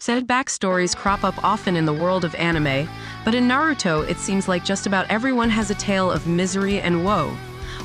Said backstories crop up often in the world of anime, but in Naruto it seems like just about everyone has a tale of misery and woe.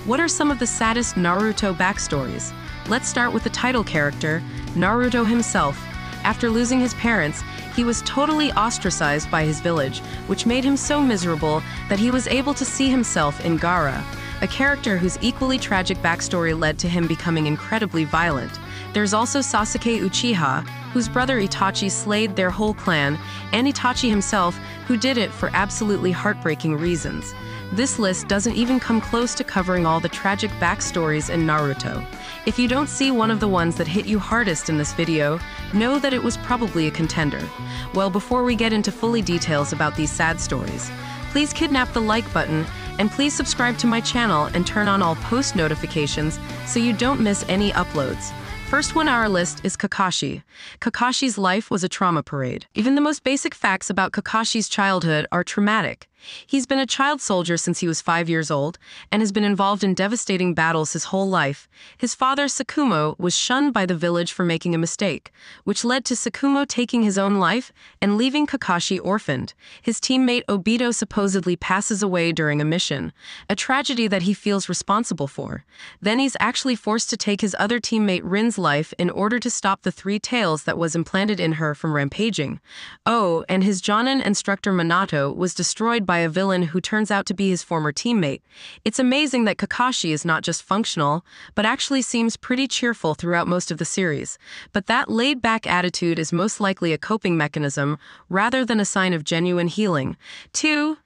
What are some of the saddest Naruto backstories? Let's start with the title character, Naruto himself. After losing his parents, he was totally ostracized by his village, which made him so miserable that he was able to see himself in Gaara, a character whose equally tragic backstory led to him becoming incredibly violent. There's also Sasuke Uchiha, whose brother Itachi slayed their whole clan, and Itachi himself, who did it for absolutely heartbreaking reasons. This list doesn't even come close to covering all the tragic backstories in Naruto. If you don't see one of the ones that hit you hardest in this video, know that it was probably a contender. Well, before we get into fully details about these sad stories, please kidnap the like button, and please subscribe to my channel and turn on all post notifications so you don't miss any uploads. First one on our list is Kakashi. Kakashi's life was a trauma parade. Even the most basic facts about Kakashi's childhood are traumatic. He's been a child soldier since he was 5 years old and has been involved in devastating battles his whole life. His father, Sakumo, was shunned by the village for making a mistake, which led to Sakumo taking his own life and leaving Kakashi orphaned. His teammate Obito supposedly passes away during a mission, a tragedy that he feels responsible for. Then he's actually forced to take his other teammate Rin's life in order to stop the 3 tails that was implanted in her from rampaging. Oh, and his Jonin instructor Minato was destroyed by a villain who turns out to be his former teammate. It's amazing that Kakashi is not just functional, but actually seems pretty cheerful throughout most of the series. But that laid-back attitude is most likely a coping mechanism rather than a sign of genuine healing. 2.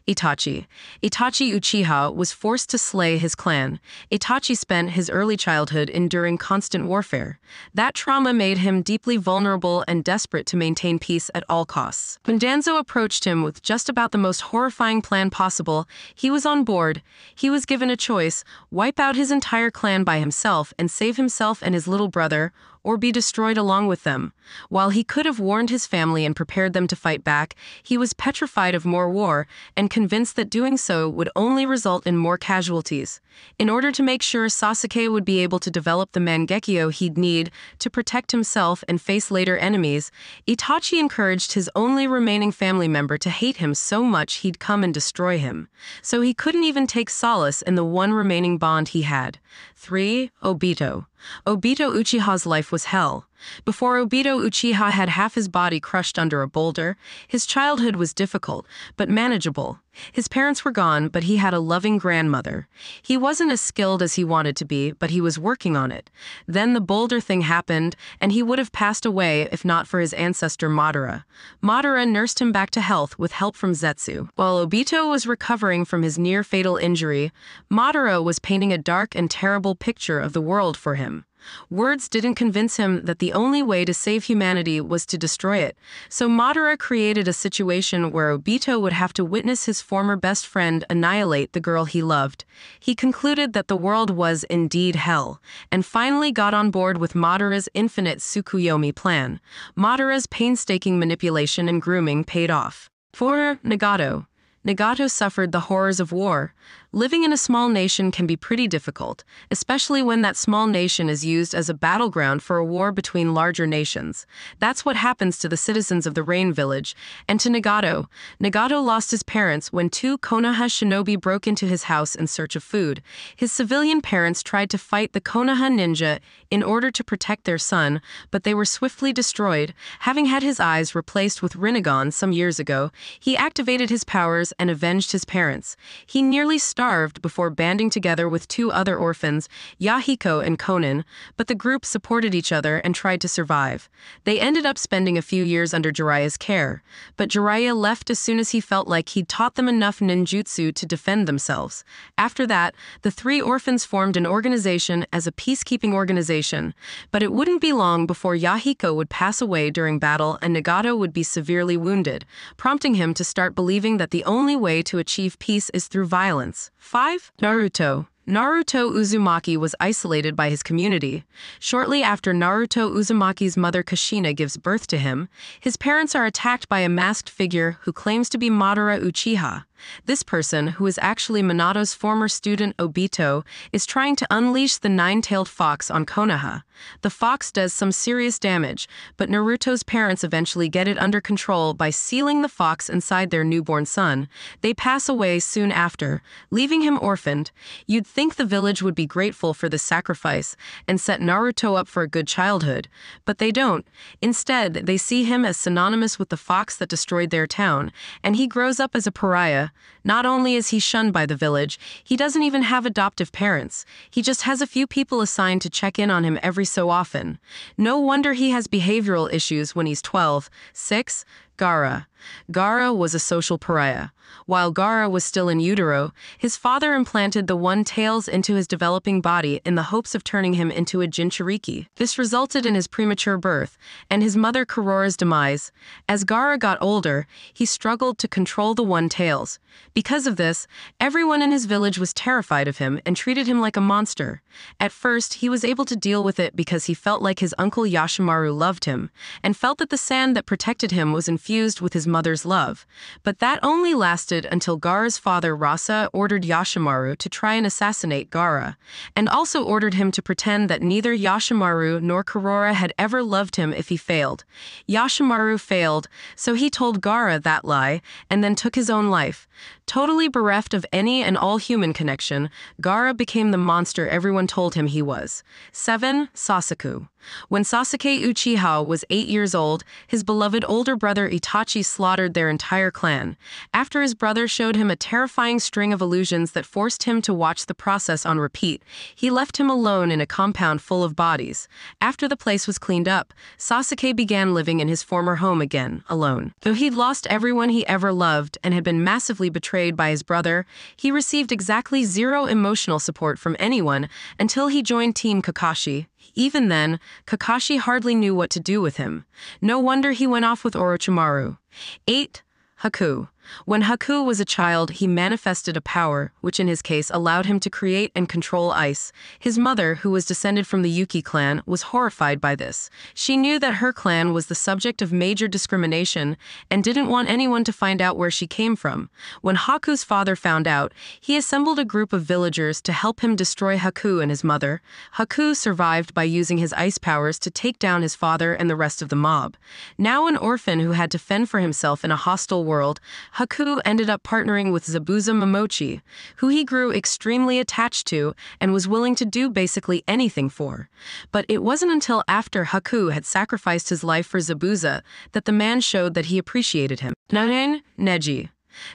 Itachi. Itachi Uchiha was forced to slay his clan. Itachi spent his early childhood enduring constant warfare. That trauma made him deeply vulnerable and desperate to maintain peace at all costs. When Danzo approached him with just about the most horrifying plan possible, he was on board. He was given a choice: wipe out his entire clan by himself and save himself and his little brother, or be destroyed along with them. While he could have warned his family and prepared them to fight back, he was petrified of more war and convinced that doing so would only result in more casualties. In order to make sure Sasuke would be able to develop the Mangekyo he'd need to protect himself and face later enemies, Itachi encouraged his only remaining family member to hate him so much he'd come and destroy him. So he couldn't even take solace in the one remaining bond he had. 3. Obito. Obito Uchiha's life was hell. Before Obito Uchiha had half his body crushed under a boulder, his childhood was difficult, but manageable. His parents were gone, but he had a loving grandmother. He wasn't as skilled as he wanted to be, but he was working on it. Then the boulder thing happened, and he would have passed away if not for his ancestor Madara. Madara nursed him back to health with help from Zetsu. While Obito was recovering from his near-fatal injury, Madara was painting a dark and terrible picture of the world for him. Words didn't convince him that the only way to save humanity was to destroy it, so Madara created a situation where Obito would have to witness his former best friend annihilate the girl he loved. He concluded that the world was indeed hell, and finally got on board with Madara's infinite Tsukuyomi plan. Madara's painstaking manipulation and grooming paid off. 4. Nagato. Nagato suffered the horrors of war. Living in a small nation can be pretty difficult, especially when that small nation is used as a battleground for a war between larger nations. That's what happens to the citizens of the Rain Village, and to Nagato. Nagato lost his parents when 2 Konoha shinobi broke into his house in search of food. His civilian parents tried to fight the Konoha ninja in order to protect their son, but they were swiftly destroyed. Having had his eyes replaced with Rinnegan some years ago, he activated his powers and avenged his parents. He nearly starved before banding together with 2 other orphans, Yahiko and Konin, but the group supported each other and tried to survive. They ended up spending a few years under Jiraiya's care, but Jiraiya left as soon as he felt like he'd taught them enough ninjutsu to defend themselves. After that, the 3 orphans formed an organization as a peacekeeping organization, but it wouldn't be long before Yahiko would pass away during battle and Nagato would be severely wounded, prompting him to start believing that the only way to achieve peace is through violence. 5. Naruto. Naruto Uzumaki was isolated by his community. Shortly after Naruto Uzumaki's mother Kashina gives birth to him, his parents are attacked by a masked figure who claims to be Madara Uchiha. This person, who is actually Minato's former student Obito, is trying to unleash the nine-tailed fox on Konoha. The fox does some serious damage, but Naruto's parents eventually get it under control by sealing the fox inside their newborn son. They pass away soon after, leaving him orphaned. You'd think the village would be grateful for this sacrifice and set Naruto up for a good childhood, but they don't. Instead, they see him as synonymous with the fox that destroyed their town, and he grows up as a pariah. Not only is he shunned by the village, he doesn't even have adoptive parents. He just has a few people assigned to check in on him every so often. No wonder he has behavioral issues when he's 12. 6. Gaara. Gaara was a social pariah. While Gaara was still in utero, his father implanted the one-tails into his developing body in the hopes of turning him into a Jinchuriki. This resulted in his premature birth, and his mother Kurora's demise. As Gaara got older, he struggled to control the one-tails. Because of this, everyone in his village was terrified of him and treated him like a monster. At first, he was able to deal with it because he felt like his uncle Yashimaru loved him, and felt that the sand that protected him was infused with his mother's love. But that only lasted until Gaara's father Rasa ordered Yashimaru to try and assassinate Gaara, and also ordered him to pretend that neither Yashimaru nor Kurora had ever loved him if he failed. Yashimaru failed, so he told Gaara that lie, and then took his own life. Totally bereft of any and all human connection, Gaara became the monster everyone told him he was. 7. Sasuke. When Sasuke Uchiha was 8 years old, his beloved older brother Itachi slaughtered their entire clan. After his brother showed him a terrifying string of illusions that forced him to watch the process on repeat, he left him alone in a compound full of bodies. After the place was cleaned up, Sasuke began living in his former home again, alone. Though he'd lost everyone he ever loved and had been massively betrayed by his brother, he received exactly zero emotional support from anyone until he joined Team Kakashi. Even then, Kakashi hardly knew what to do with him. No wonder he went off with Orochimaru. 8. Haku. When Haku was a child, he manifested a power, which in his case allowed him to create and control ice. His mother, who was descended from the Yuki clan, was horrified by this. She knew that her clan was the subject of major discrimination and didn't want anyone to find out where she came from. When Haku's father found out, he assembled a group of villagers to help him destroy Haku and his mother. Haku survived by using his ice powers to take down his father and the rest of the mob. Now an orphan who had to fend for himself in a hostile world, Haku ended up partnering with Zabuza Momochi, who he grew extremely attached to and was willing to do basically anything for. But it wasn't until after Haku had sacrificed his life for Zabuza that the man showed that he appreciated him. 9. Neji.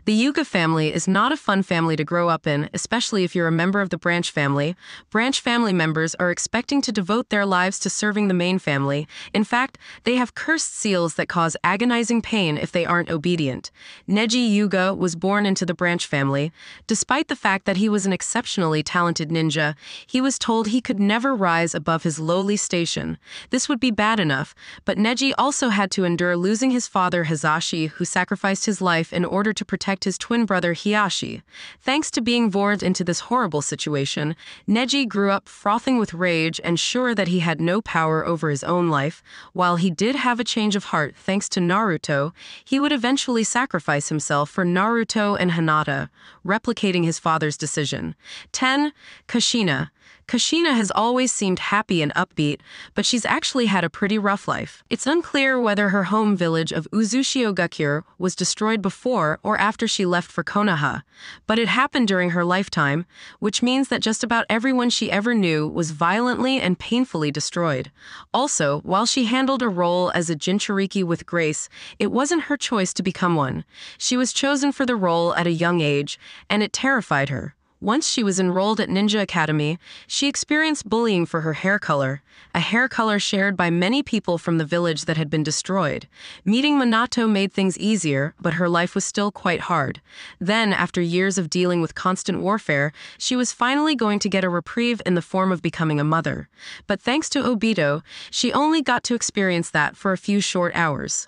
The Yuga family is not a fun family to grow up in, especially if you're a member of the branch family. Branch family members are expecting to devote their lives to serving the main family. In fact, they have cursed seals that cause agonizing pain if they aren't obedient. Neji Yuga was born into the branch family. Despite the fact that he was an exceptionally talented ninja, he was told he could never rise above his lowly station. This would be bad enough, but Neji also had to endure losing his father Hizashi, who sacrificed his life in order to protect his twin brother Hiyashi. Thanks to being born into this horrible situation, Neji grew up frothing with rage and sure that he had no power over his own life. While he did have a change of heart thanks to Naruto, he would eventually sacrifice himself for Naruto and Hinata, replicating his father's decision. 10. Kashina. Kashina has always seemed happy and upbeat, but she's actually had a pretty rough life. It's unclear whether her home village of Uzushiogakure was destroyed before or after she left for Konoha, but it happened during her lifetime, which means that just about everyone she ever knew was violently and painfully destroyed. Also, while she handled a role as a Jinchuriki with grace, it wasn't her choice to become one. She was chosen for the role at a young age, and it terrified her. Once she was enrolled at Ninja Academy, she experienced bullying for her hair color, a hair color shared by many people from the village that had been destroyed. Meeting Minato made things easier, but her life was still quite hard. Then, after years of dealing with constant warfare, she was finally going to get a reprieve in the form of becoming a mother. But thanks to Obito, she only got to experience that for a few short hours.